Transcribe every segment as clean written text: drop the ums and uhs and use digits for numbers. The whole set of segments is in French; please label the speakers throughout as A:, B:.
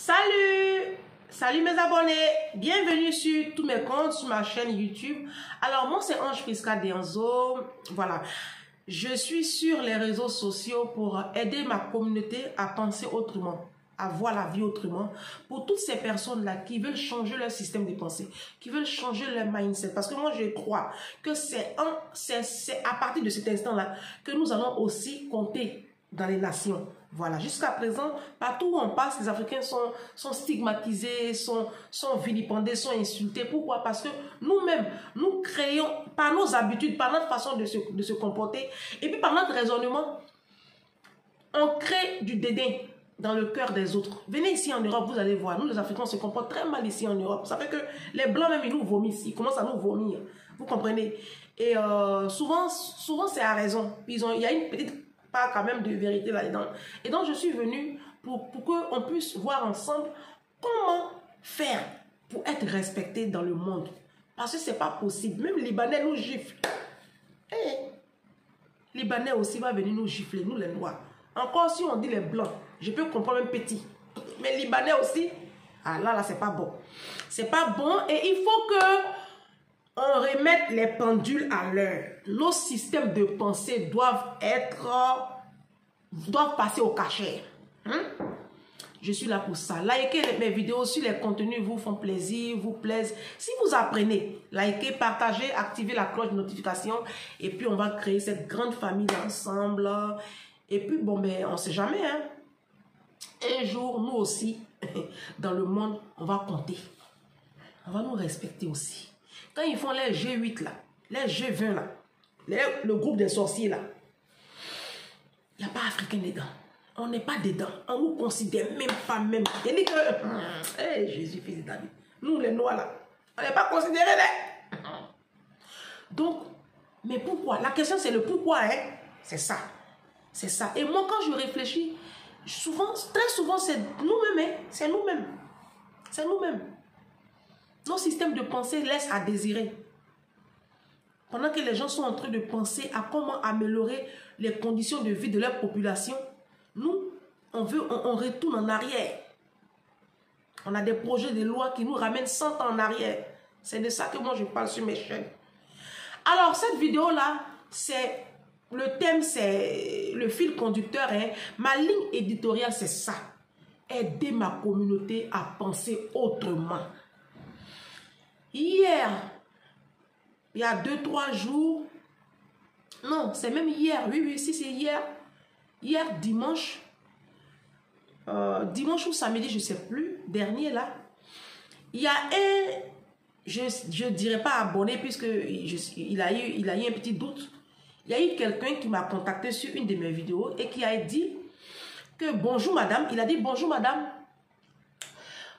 A: Salut! Salut mes abonnés! Bienvenue sur tous mes comptes, sur ma chaîne YouTube. Alors, moi, c'est Ange Prisca Denzo. Voilà. Je suis sur les réseaux sociaux pour aider ma communauté à penser autrement, à voir la vie autrement. Pour toutes ces personnes-là qui veulent changer leur système de pensée, qui veulent changer leur mindset. Parce que moi, je crois que c'est à partir de cet instant-là que nous allons aussi compter dans les nations. Voilà, jusqu'à présent, partout où on passe, les Africains sont stigmatisés, sont vilipendés, sont insultés. Pourquoi? Parce que nous-mêmes, nous créons, par nos habitudes, par notre façon de se comporter, et puis par notre raisonnement, on crée du dédain dans le cœur des autres. Venez ici en Europe, vous allez voir, nous les Africains, on se comporte très mal ici en Europe. Ça fait que les Blancs même, ils nous vomissent, ils commencent à nous vomir. Vous comprenez? Et souvent c'est à raison. Il y a une petite part quand même de vérité là-dedans. Et donc, je suis venue pour qu'on puisse voir ensemble comment faire pour être respecté dans le monde. Parce que c'est pas possible. Même les Libanais nous giflent. Les Libanais aussi va venir nous gifler, nous les Noirs. Encore si on dit les Blancs, je peux comprendre un petit. Mais les Libanais aussi, ah là, c'est pas bon. C'est pas bon et il faut que on remette les pendules à l'heure. Nos systèmes de pensée doivent passer au cachet. Je suis là pour ça. Likez mes vidéos si les contenus vous font plaisir, vous plaisent. Si vous apprenez, likez, partagez, activez la cloche de notification. Et puis, on va créer cette grande famille ensemble. Et puis, bon, ben, on ne sait jamais. Hein? Un jour, nous aussi, dans le monde, on va compter. On va nous respecter aussi. Quand ils font les G8 là, les G20 là, le groupe des sorciers là, il n'y a pas Africain dedans. On n'est pas dedans. On ne nous considère même pas même. Il dit que, Jésus, fils de David, nous les Noirs là, on n'est pas considérés là. Donc, mais pourquoi? La question c'est le pourquoi, hein? C'est ça. C'est ça. Et moi quand je réfléchis, très souvent c'est nous-mêmes, hein? C'est nous-mêmes. C'est nous-mêmes. Nos systèmes de pensée laissent à désirer. Pendant que les gens sont en train de penser à comment améliorer les conditions de vie de leur population, nous, on retourne en arrière. On a des projets de loi qui nous ramènent 100 ans en arrière. C'est de ça que moi je parle sur mes chaînes. Alors, cette vidéo-là, le thème, c'est le fil conducteur. Hein. Ma ligne éditoriale, c'est ça. Aider ma communauté à penser autrement. Hier, il y a 2-3 jours, non, c'est même hier, oui, si c'est hier, dimanche, dimanche ou samedi, je ne sais plus, dernier là, il y a un, je ne dirais pas abonné puisque il a eu un petit doute, il y a eu quelqu'un qui m'a contacté sur une de mes vidéos et qui a dit que bonjour madame, il a dit bonjour madame,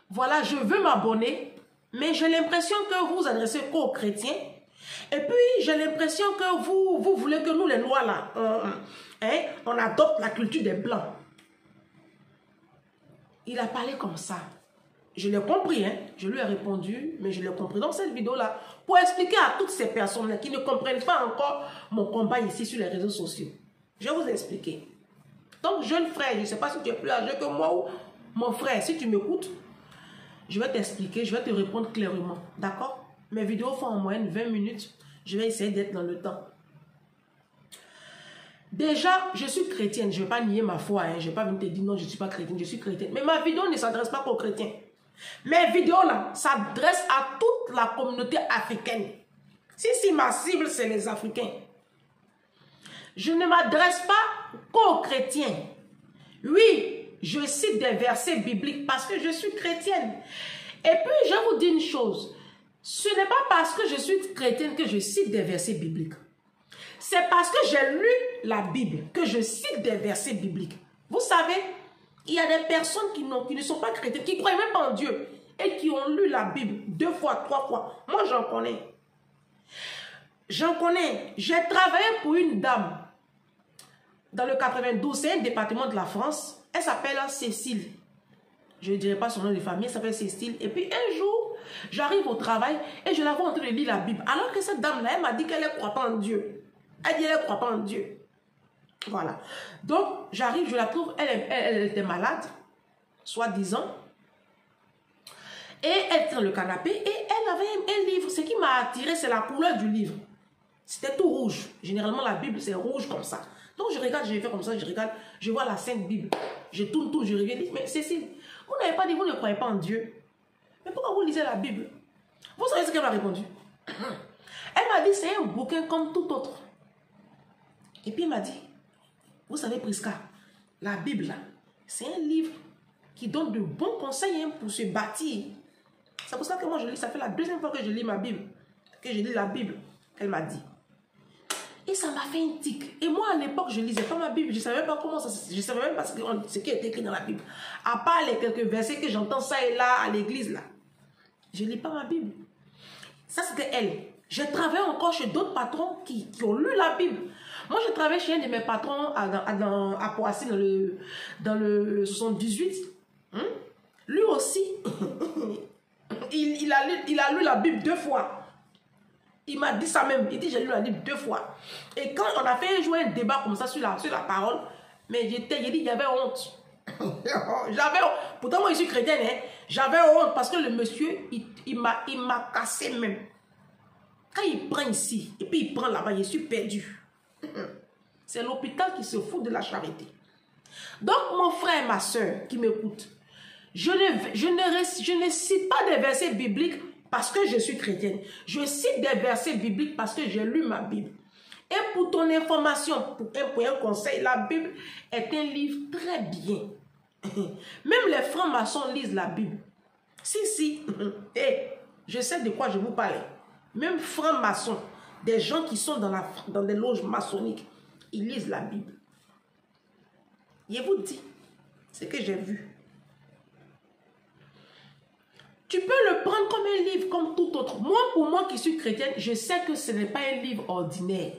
A: voilà, je veux m'abonner. Mais j'ai l'impression que vous vous adressez qu'aux chrétiens. Et puis, j'ai l'impression que vous voulez que nous, les Noirs, là, on adopte la culture des Blancs. Il a parlé comme ça. Je l'ai compris, hein. Je lui ai répondu, mais je l'ai compris dans cette vidéo-là. Pour expliquer à toutes ces personnes-là qui ne comprennent pas encore mon combat ici sur les réseaux sociaux. Je vais vous expliquer. Donc, jeune frère, je ne sais pas si tu es plus âgé que moi ou mon frère, si tu m'écoutes, je vais t'expliquer, je vais te répondre clairement. D'accord? Mes vidéos font en moyenne 20 minutes. Je vais essayer d'être dans le temps. Déjà, je suis chrétienne. Je ne vais pas nier ma foi. Hein. Je ne vais pas venir te dire non, je ne suis pas chrétienne. Je suis chrétienne. Mais ma vidéo ne s'adresse pas qu'aux chrétiens. Mes vidéos là s'adressent à toute la communauté africaine. Si ma cible, c'est les Africains. Je ne m'adresse pas qu'aux chrétiens. Oui, je cite des versets bibliques parce que je suis chrétienne. Et puis, je vous dis une chose. Ce n'est pas parce que je suis chrétienne que je cite des versets bibliques. C'est parce que j'ai lu la Bible que je cite des versets bibliques. Vous savez, il y a des personnes qui ne sont pas chrétiennes, qui ne croient même pas en Dieu et qui ont lu la Bible 2 fois, 3 fois. Moi, j'en connais. J'en connais. J'ai travaillé pour une dame dans le 92, c'est un département de la France. Elle s'appelle Cécile. Je ne dirai pas son nom de famille, elle s'appelle Cécile. Et puis un jour, j'arrive au travail et je la vois en train de lire la Bible. Alors que cette dame-là, elle m'a dit qu'elle ne croit pas en Dieu. Elle dit qu'elle ne croit pas en Dieu. Voilà. Donc, j'arrive, je la trouve, elle était malade, soi-disant. Et elle était dans le canapé et elle avait un livre. Ce qui m'a attiré, c'est la couleur du livre. C'était tout rouge. Généralement, la Bible, c'est rouge comme ça. Donc, je regarde, je fais comme ça, je regarde, je vois la Sainte Bible. Je tourne tout, je reviens, je dis, mais Cécile, vous n'avez pas dit, vous ne croyez pas en Dieu. Mais pourquoi vous lisez la Bible? Vous savez ce qu'elle m'a répondu? Elle m'a dit, c'est un bouquin comme tout autre. Et puis elle m'a dit, vous savez Prisca, la Bible, c'est un livre qui donne de bons conseils pour se bâtir. C'est pour ça que moi je lis, ça fait la deuxième fois que je lis ma Bible, que je lis la Bible, qu'elle m'a dit. Et ça m'a fait un tic. Et moi à l'époque je lisais pas ma Bible, je savais même pas comment ça, je savais même pas ce qui était écrit dans la Bible. À part les quelques versets que j'entends ça et là à l'église là. Je lis pas ma Bible. Ça c'était elle. J'ai travaillé encore chez d'autres patrons qui ont lu la Bible. Moi, je travaille chez un de mes patrons à Poissy, dans le 78. Lui aussi, il a lu la Bible 2 fois. Il m'a dit ça même. Il dit, j'ai lu la Bible 2 fois. Et quand on a fait un débat comme ça sur la parole, mais j'ai dit, il y avait honte. Pourtant, moi, je suis chrétienne. Hein, j'avais honte parce que le monsieur, il m'a cassé même. Quand il prend ici, et puis il prend là-bas, je suis perdu. C'est l'hôpital qui se fout de la charité. Donc, mon frère et ma soeur qui m'écoutent, je ne cite pas des versets bibliques parce que je suis chrétienne. Je cite des versets bibliques parce que j'ai lu ma Bible. Et pour ton information, pour un conseil, la Bible est un livre très bien. Même les francs-maçons lisent la Bible. Si. Et je sais de quoi je vous parle. Même francs-maçons, des gens qui sont dans des loges maçonniques, ils lisent la Bible. Je vous dis ce que j'ai vu. Tu peux le prendre comme un livre, comme tout autre. Moi, pour moi qui suis chrétienne, je sais que ce n'est pas un livre ordinaire.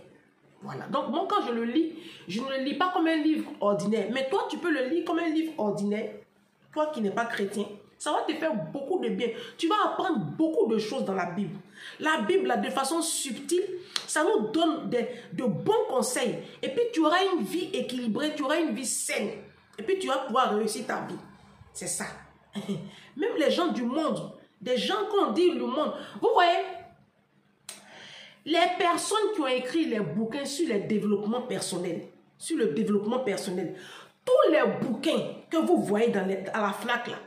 A: Voilà. Donc, moi, quand je le lis, je ne le lis pas comme un livre ordinaire. Mais toi, tu peux le lire comme un livre ordinaire. Toi qui n'es pas chrétien, ça va te faire beaucoup de bien. Tu vas apprendre beaucoup de choses dans la Bible. La Bible, là, de façon subtile, ça nous donne de bons conseils. Et puis, tu auras une vie équilibrée, tu auras une vie saine. Et puis, tu vas pouvoir réussir ta vie. C'est ça. Même les gens du monde, des gens qu'on dit le monde. Vous voyez, les personnes qui ont écrit les bouquins sur le développement personnel, tous les bouquins que vous voyez à la FNAC, là,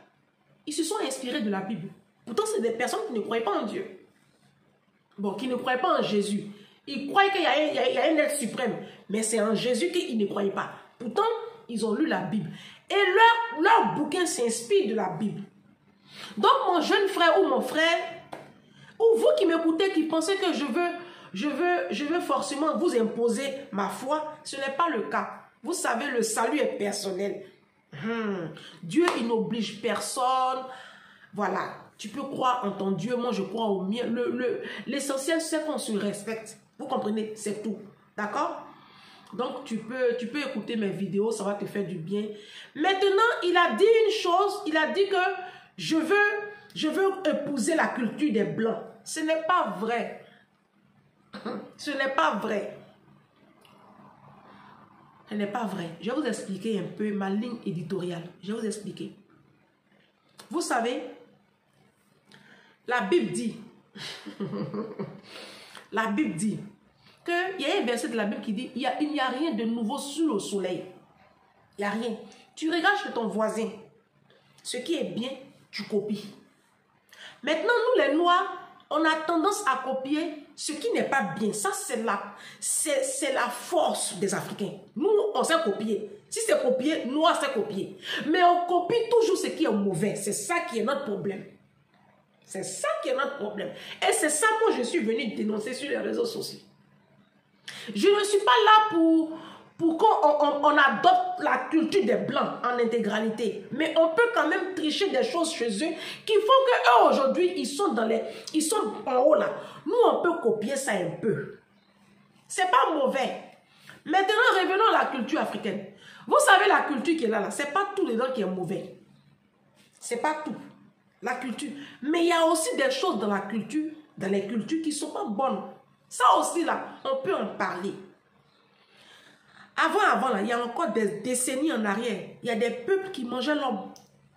A: ils se sont inspirés de la Bible. Pourtant, c'est des personnes qui ne croient pas en Dieu. Bon, qui ne croient pas en Jésus. Ils croient qu'il y a un être suprême. Mais c'est en Jésus qu'ils ne croient pas. Pourtant, ils ont lu la Bible. Et leur bouquin s'inspire de la Bible. Donc, mon jeune frère ou mon frère, ou vous qui m'écoutez, qui pensez que je veux forcément vous imposer ma foi, ce n'est pas le cas. Vous savez, le salut est personnel. Dieu, il n'oblige personne. Voilà. Tu peux croire en ton Dieu, moi je crois au mien. L'essentiel, c'est qu'on se respecte. Vous comprenez? C'est tout. D'accord? Donc, tu peux écouter mes vidéos, ça va te faire du bien. Maintenant, il a dit une chose. Il a dit que je veux épouser la culture des Blancs. Ce n'est pas vrai. Ce n'est pas vrai. Ce n'est pas vrai. Je vais vous expliquer un peu ma ligne éditoriale. Je vais vous expliquer. Vous savez, la Bible dit, qu'il y a un verset de la Bible qui dit, il n'y a rien de nouveau sous le soleil. Il n'y a rien. Tu regardes chez ton voisin. Ce qui est bien, tu copies. Maintenant, nous les Noirs, on a tendance à copier ce qui n'est pas bien. Ça, c'est la force des Africains. Nous, on sait copier. Si c'est copier, nous, on sait copier. Mais on copie toujours ce qui est mauvais. C'est ça qui est notre problème. C'est ça qui est notre problème. Et c'est ça, moi, je suis venue dénoncer sur les réseaux sociaux. Je ne suis pas là pour qu'on adopte la culture des Blancs en intégralité. Mais on peut quand même tricher des choses chez eux qui font qu'eux, aujourd'hui, ils sont en haut là. Nous, on peut copier ça un peu. C'est pas mauvais. Maintenant, revenons à la culture africaine. Vous savez, la culture qui est là, c'est pas tout dedans qui est mauvais. C'est pas tout. La culture. Mais il y a aussi des choses dans la culture, dans les cultures qui sont pas bonnes. Ça aussi, là, on peut en parler. Avant, là, il y a encore des décennies en arrière, il y a des peuples qui mangeaient l'homme.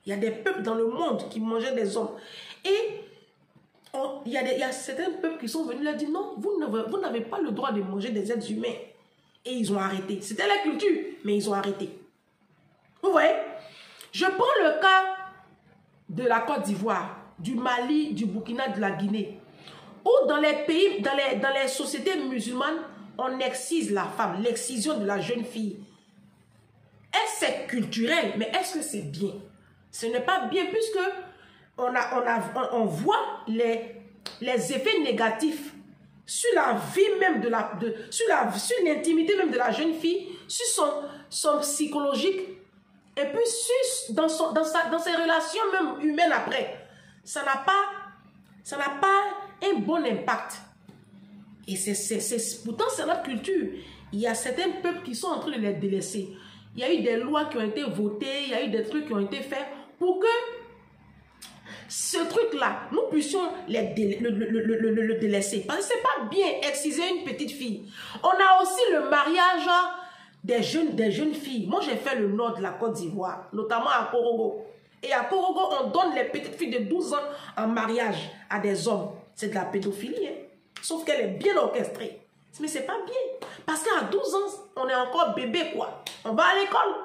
A: Il y a des peuples dans le monde qui mangeaient des hommes. Et il y a certains peuples qui sont venus leur dire non, vous n'avez pas le droit de manger des êtres humains. Et ils ont arrêté. C'était la culture, mais ils ont arrêté. Vous voyez? Je prends le cas de la Côte d'Ivoire, du Mali, du Burkina, de la Guinée. Ou dans les pays, dans les sociétés musulmanes, on excise la femme, l'excision de la jeune fille. Est-ce que c'est culturel? Mais est-ce que c'est bien? Ce n'est pas bien puisque on voit les effets négatifs sur la vie même sur l'intimité même de la jeune fille, sur son psychologique, et puis dans ses relations même humaines après. Ça n'a pas un bon impact. Et pourtant c'est notre culture. Il y a certains peuples qui sont en train de les délaisser. Il y a eu des lois qui ont été votées, il y a eu des trucs qui ont été faits pour que ce truc-là, nous puissions le délaisser. Parce que c'est pas bien exciser une petite fille. On a aussi le mariage des jeunes filles. Moi, j'ai fait le nord de la Côte d'Ivoire, notamment à Korogo. Et à Korogo, on donne les petites filles de 12 ans en mariage à des hommes. C'est de la pédophilie, hein? Sauf qu'elle est bien orchestrée. Mais c'est pas bien. Parce qu'à 12 ans, on est encore bébé, quoi. On va à l'école.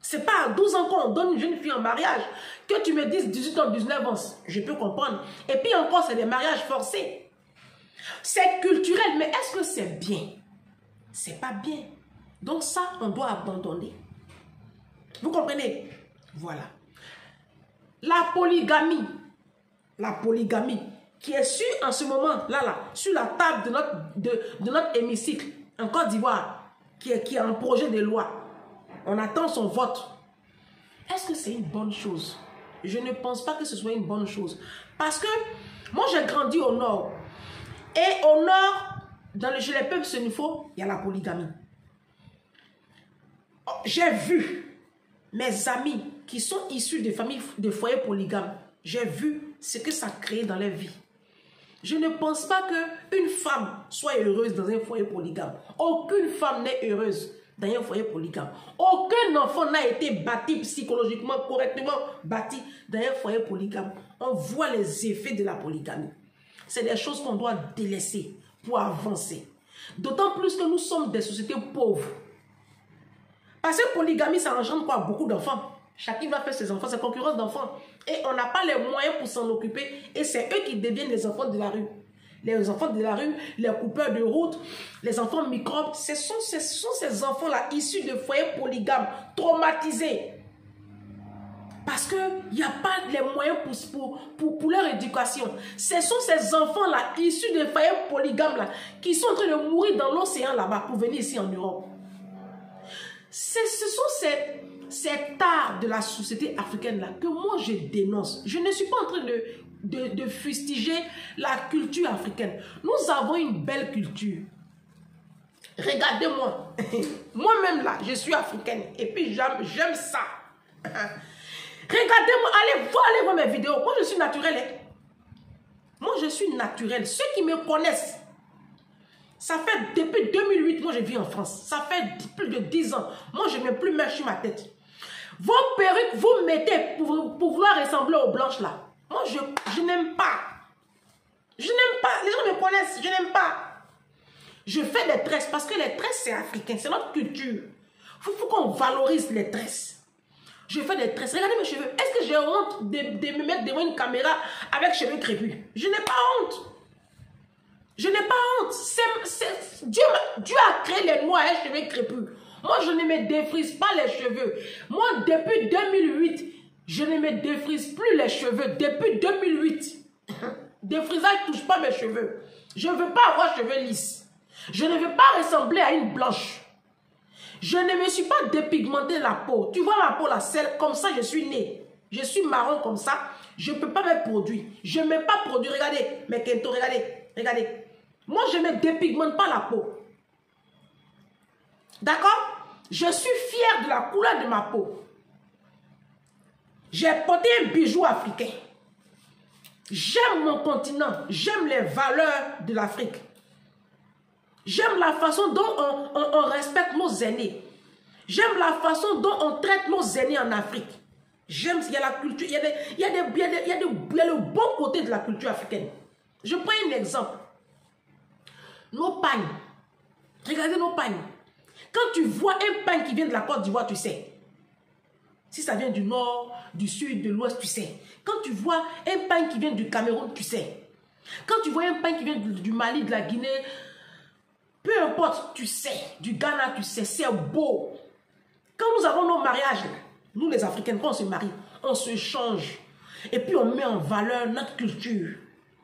A: C'est pas à 12 ans qu'on donne une jeune fille en mariage. Que tu me dises 18 ans, 19 ans, je peux comprendre. Et puis encore, c'est des mariages forcés. C'est culturel, mais est-ce que c'est bien? C'est pas bien. Donc ça, on doit abandonner. Vous comprenez? Voilà. La polygamie qui est sur en ce moment, sur la table de notre hémicycle, en Côte d'Ivoire, qui est un projet de loi. On attend son vote. Est-ce que c'est une bonne chose? Je ne pense pas que ce soit une bonne chose. Parce que moi, j'ai grandi au nord. Et au nord, chez les peuples sénifaux, il y a la polygamie. J'ai vu mes amis qui sont issus de familles de foyers polygames. J'ai vu ce que ça crée dans leur vie. Je ne pense pas qu'une femme soit heureuse dans un foyer polygame. Aucune femme n'est heureuse dans un foyer polygame. Aucun enfant n'a été bâti psychologiquement, correctement bâti dans un foyer polygame. On voit les effets de la polygamie. C'est des choses qu'on doit délaisser pour avancer. D'autant plus que nous sommes des sociétés pauvres. Parce que polygamie, ça engendre quoi? Beaucoup d'enfants. Chacun va faire ses enfants, c'est concurrence d'enfants. Et on n'a pas les moyens pour s'en occuper. Et c'est eux qui deviennent les enfants de la rue. Les enfants de la rue, les coupeurs de route, les enfants microbes. Ce sont ces enfants-là issus de foyers polygames, traumatisés. Parce qu'il n'y a pas les moyens pour leur éducation. Ce sont ces enfants-là, issus de foyers polygames-là, qui sont en train de mourir dans l'océan là-bas pour venir ici en Europe. Ce sont cet art de la société africaine-là que moi je dénonce. Je ne suis pas en train de fustiger la culture africaine. Nous avons une belle culture. Regardez-moi. Moi-même là, je suis africaine. Et puis j'aime ça. Regardez-moi, allez voir mes vidéos. Moi je suis naturelle. Hein? Moi je suis naturelle. Ceux qui me connaissent, ça fait depuis 2008, moi je vis en France. Ça fait plus de 10 ans. Moi je ne mets plus mèche sur ma tête. Vos perruques, vous mettez pour vouloir ressembler aux blanches là. Moi je n'aime pas. Je n'aime pas. Les gens me connaissent, je n'aime pas. Je fais des tresses parce que les tresses c'est africain, c'est notre culture. Il faut qu'on valorise les tresses. Je fais des tresses. Regardez mes cheveux. Est-ce que j'ai honte de me mettre devant une caméra avec cheveux crépus? Je n'ai pas honte. Je n'ai pas honte. Dieu a créé les noirs et les cheveux crépus. Moi, je ne me défrise pas les cheveux. Moi, depuis 2008, je ne me défrise plus les cheveux. Depuis 2008. Défrisage ne touche pas mes cheveux. Je ne veux pas avoir cheveux lisses. Je ne veux pas ressembler à une blanche. Je ne me suis pas dépigmenté la peau. Tu vois ma peau là, comme ça je suis née. Je suis marron comme ça. Je ne peux pas me produire. Je ne mets pas produit. Regardez, mes kento, regardez. Moi, je ne me dépigmente pas la peau. D'accord? Je suis fière de la couleur de ma peau. J'ai porté un bijou africain. J'aime mon continent. J'aime les valeurs de l'Afrique. J'aime la façon dont on respecte nos aînés. J'aime la façon dont on traite nos aînés en Afrique. J'aime, il y a la culture, il y a le bon côté de la culture africaine. Je prends un exemple. Nos pagnes. Regardez nos pagnes. Quand tu vois un pagne qui vient de la Côte d'Ivoire, tu sais. Si ça vient du nord, du sud, de l'ouest, tu sais. Quand tu vois un pagne qui vient du Cameroun, tu sais. Quand tu vois un pagne qui vient du Mali, de la Guinée, peu importe, tu sais. Du Ghana, tu sais. C'est beau. Quand nous avons nos mariages, nous les Africains, quand on se marie, on se change. Et puis on met en valeur notre culture.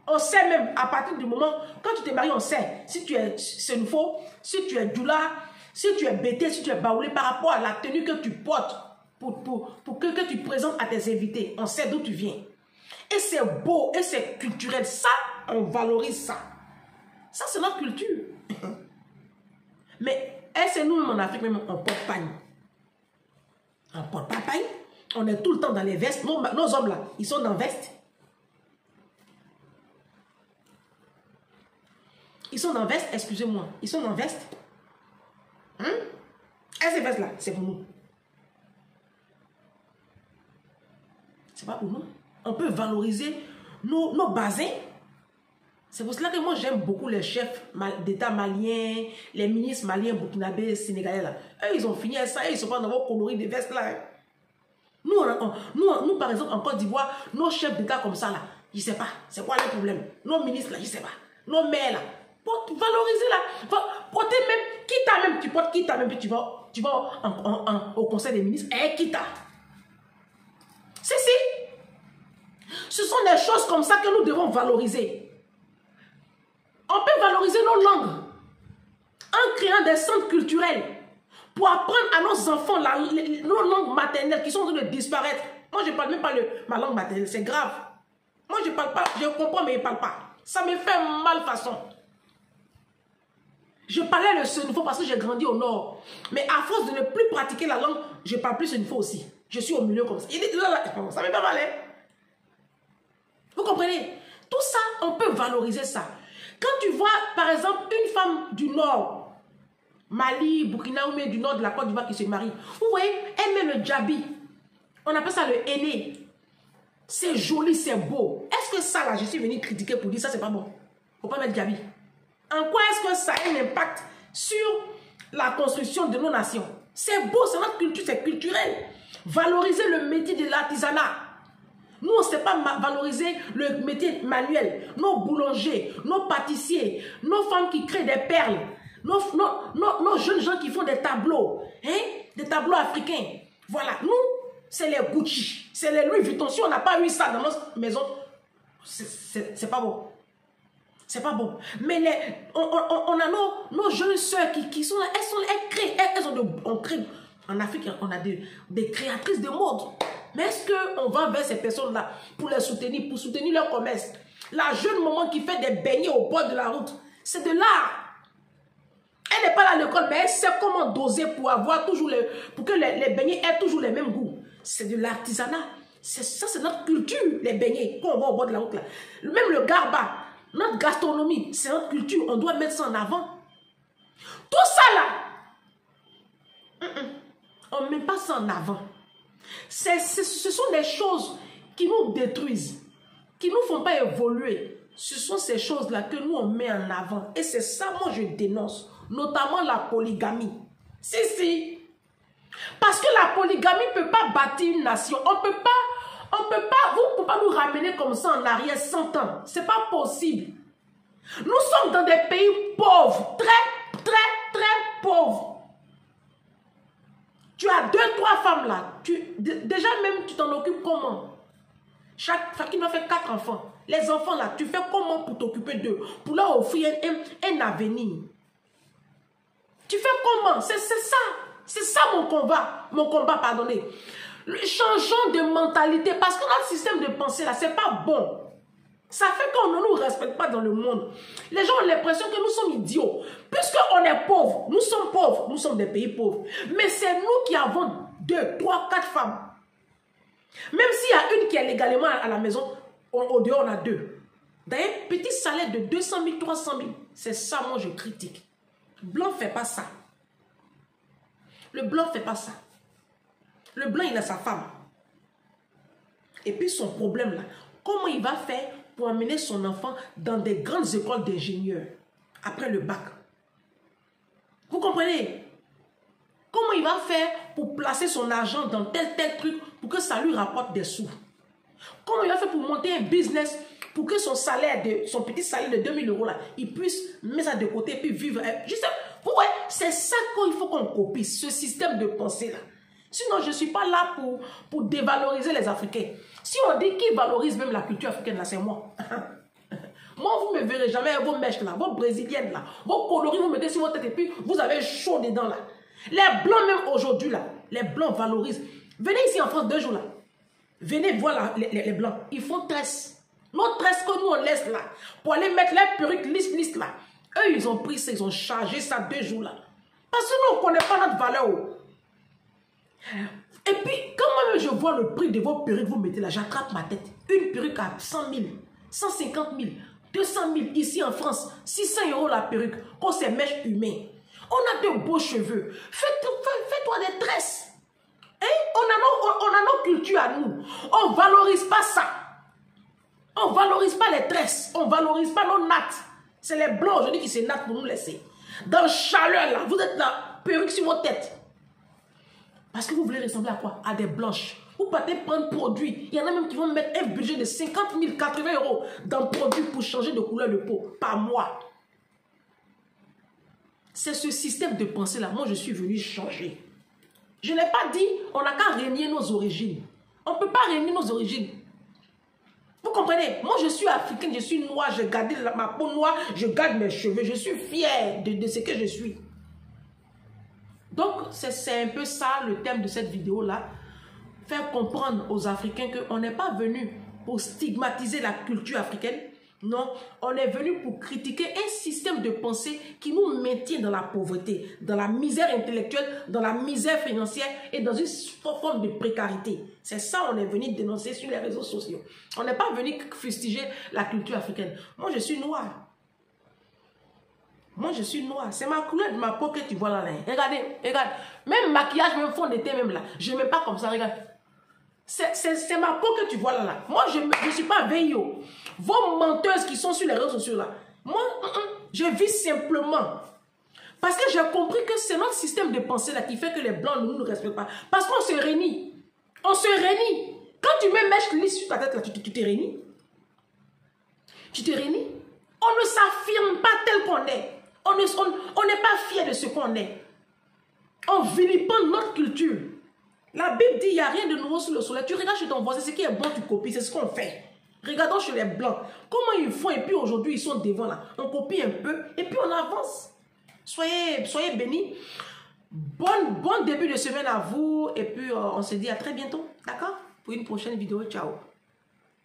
A: On sait même, à partir du moment, quand tu te maries, on sait. Si tu es Senufo, si tu es Doula, si tu es Bété, si tu es Baoulé, par rapport à la tenue que tu portes, pour que tu présentes à tes invités, on sait d'où tu viens. Et c'est beau, et c'est culturel. Ça, on valorise ça. Ça, c'est notre culture. Mais, est-ce que nous, en Afrique, même, on porte pagne? On ne porte pas pagne. On est tout le temps dans les vestes. Nos hommes, là, ils sont dans veste. Ils sont dans veste, excusez-moi. Ils sont dans veste. Hein? Et ces vestes-là, c'est pour nous. C'est pas pour nous. On peut valoriser nos basins. C'est pour cela que moi, j'aime beaucoup les chefs d'État maliens, les ministres maliens, burkinabés, sénégalais, là. Eux, ils ont fini avec ça. Ils ne sont pas dans vos coloris de vestes, là. Nous, par exemple, en Côte d'Ivoire, nos chefs d'État comme ça, là, je ne sais pas. C'est quoi le problème? Nos ministres, là, je ne sais pas. Nos maires, là. Pour valoriser, là. Porter même, quitte même, tu portes quitte même, puis tu vas au conseil des ministres, et quitte. Si. Ce sont des choses comme ça que nous devons valoriser. On peut valoriser nos langues en créant des centres culturels pour apprendre à nos enfants nos langues maternelles qui sont en train de disparaître. Moi, je ne parle même pas ma langue maternelle, c'est grave. Moi, je ne parle pas, je comprends, mais je ne parle pas. Ça me fait mal façon. Je parlais le Senufo parce que j'ai grandi au nord. Mais à force de ne plus pratiquer la langue, je ne parle plus Senufo aussi. Je suis au milieu comme ça. Ça me fait mal, hein? Vous comprenez? Tout ça, on peut valoriser ça. Quand tu vois, par exemple, une femme du nord, Mali, Burkina ou même du nord de la Côte d'Ivoire qui se marie, vous voyez, elle met le djabi. On appelle ça le henné. C'est joli, c'est beau. Est-ce que ça, là, je suis venu critiquer pour dire ça, c'est pas bon? Faut pas mettre djabi. En quoi est-ce que ça a un impact sur la construction de nos nations? C'est beau, c'est notre culture, c'est culturel. Valoriser le métier de l'artisanat. Nous, on ne sait pas valoriser le métier manuel. Nos boulangers, nos pâtissiers, nos femmes qui créent des perles, nos jeunes gens qui font des tableaux, hein? Des tableaux africains. Voilà, nous, c'est les Gucci, c'est les Louis Vuitton. Si on n'a pas eu ça dans notre maison, c'est pas bon. C'est pas bon. Mais on a nos jeunes soeurs qui sont là, on crée. En Afrique, on a des créatrices de mode. Mais est-ce qu'on va vers ces personnes-là pour les soutenir, pour soutenir leur commerce? La jeune maman qui fait des beignets au bord de la route, c'est de l'art. Elle n'est pas à l'école, mais elle sait comment doser pour avoir toujours pour que les beignets aient toujours les mêmes goûts. C'est de l'artisanat. Ça, c'est notre culture, les beignets, qu'on voit au bord de la route là. Même le garba, notre gastronomie, c'est notre culture. On doit mettre ça en avant. Tout ça là, on ne met pas ça en avant. Ce sont des choses qui nous détruisent, qui ne nous font pas évoluer. Ce sont ces choses-là que nous, on met en avant. Et c'est ça, moi, je dénonce. Notamment la polygamie. Si. Parce que la polygamie ne peut pas bâtir une nation. Vous ne pouvez pas nous ramener comme ça en arrière 100 ans. Ce n'est pas possible. Nous sommes dans des pays pauvres. Très, très, très pauvres. Tu as 2-3 femmes là. Déjà même, tu t'en occupes comment? Chacune doit faire 4 enfants. Les enfants là, tu fais comment pour t'occuper d'eux? Pour leur offrir un avenir. Tu fais comment? C'est ça. C'est ça mon combat. Mon combat, pardonnez. Changeons de mentalité. Parce que notre système de pensée là, c'est pas bon. Ça fait qu'on ne nous respecte pas dans le monde. Les gens ont l'impression que nous sommes idiots. Puisqu'on est pauvres, nous sommes pauvres, nous sommes des pays pauvres. Mais c'est nous qui avons 2, 3, 4 femmes. Même s'il y a une qui est légalement à la maison, au dehors on a 2. D'ailleurs, petit salaire de 200 000, 300 000. C'est ça, moi je critique. Le blanc ne fait pas ça. Le blanc ne fait pas ça. Le blanc, il a sa femme. Et puis son problème là, comment il va faire pour amener son enfant dans des grandes écoles d'ingénieurs après le bac? Vous comprenez? Comment il va faire pour placer son argent dans tel truc pour que ça lui rapporte des sous? Comment il va faire pour monter un business pour que son salaire, son petit salaire de 2000 € là, il puisse mettre ça de côté et puis vivre? Juste, vous voyez, c'est ça qu'il faut qu'on copie, ce système de pensée là. Sinon, je ne suis pas là pour dévaloriser les Africains. Si on dit qui valorise même la culture africaine, là, c'est moi. Moi, vous ne me verrez jamais vos mèches là, vos brésiliennes là, vos coloris, vous mettez sur votre tête et puis vous avez chaud dedans là. Les blancs même aujourd'hui là, les blancs valorisent. Venez ici en France 2 jours là. Venez voir là, les blancs. Ils font tresse. Nos tresses que nous on laisse là, pour aller mettre les perruques lisses là. Eux, ils ont pris ça, ils ont chargé ça 2 jours là. Parce que nous, on ne connaît pas notre valeur. Et puis, quand moi je vois le prix de vos perruques, vous mettez là, j'attrape ma tête. Une perruque à 100 000, 150 000, 200 000 ici en France, 600 € la perruque, quand c'est mèche humaine. On a de beaux cheveux. Fais-toi des tresses. Hein? On a nos cultures à nous. On ne valorise pas ça. On ne valorise pas les tresses. On ne valorise pas nos nattes. C'est les blancs aujourd'hui qui se nattent pour nous laisser. Dans la chaleur là, vous êtes là, perruque sur votre tête. Parce que vous voulez ressembler à quoi? À des blanches. Vous partez prendre produit. Il y en a même qui vont mettre un budget de 50 000, 80 € dans le produit pour changer de couleur de peau par mois. C'est ce système de pensée-là. Moi, je suis venu changer. Je n'ai pas dit, on n'a qu'à renier nos origines. On ne peut pas renier nos origines. Vous comprenez? Moi, je suis africaine, je suis noire, je garde ma peau noire, je garde mes cheveux. Je suis fière de ce que je suis. Donc, c'est un peu ça le thème de cette vidéo-là. Faire comprendre aux Africains qu'on n'est pas venu pour stigmatiser la culture africaine. Non, on est venu pour critiquer un système de pensée qui nous maintient dans la pauvreté, dans la misère intellectuelle, dans la misère financière et dans une forme de précarité. C'est ça qu'on est venu dénoncer sur les réseaux sociaux. On n'est pas venu fustiger la culture africaine. Moi, je suis noire. Moi, je suis noire. C'est ma couleur de ma peau que tu vois là. Regardez, regarde. Même maquillage, même fond de teint, même là. Je ne mets pas comme ça, regarde. C'est ma peau que tu vois là. Moi, je ne suis pas veillot. Vos menteuses qui sont sur les réseaux sociaux là. Moi, je vis simplement. Parce que j'ai compris que c'est notre système de pensée là qui fait que les blancs ne nous respectent pas. Parce qu'on se réunit. On se réunit. Quand tu mets mèche lisse sur ta tête là, tu te réunis. Tu te réunis. On ne s'affirme pas tel qu'on est. On n'est pas fier de ce qu'on est. On vilipende notre culture. La Bible dit, il n'y a rien de nouveau sous le soleil. Tu regardes chez ton voisin, ce qui est bon, tu copies. C'est ce qu'on fait. Regardons chez les Blancs. Comment ils font et puis aujourd'hui, ils sont devant là. On copie un peu et puis on avance. Soyez bénis. Bon début de semaine à vous. Et puis, on se dit à très bientôt. D'accord? Pour une prochaine vidéo. Ciao.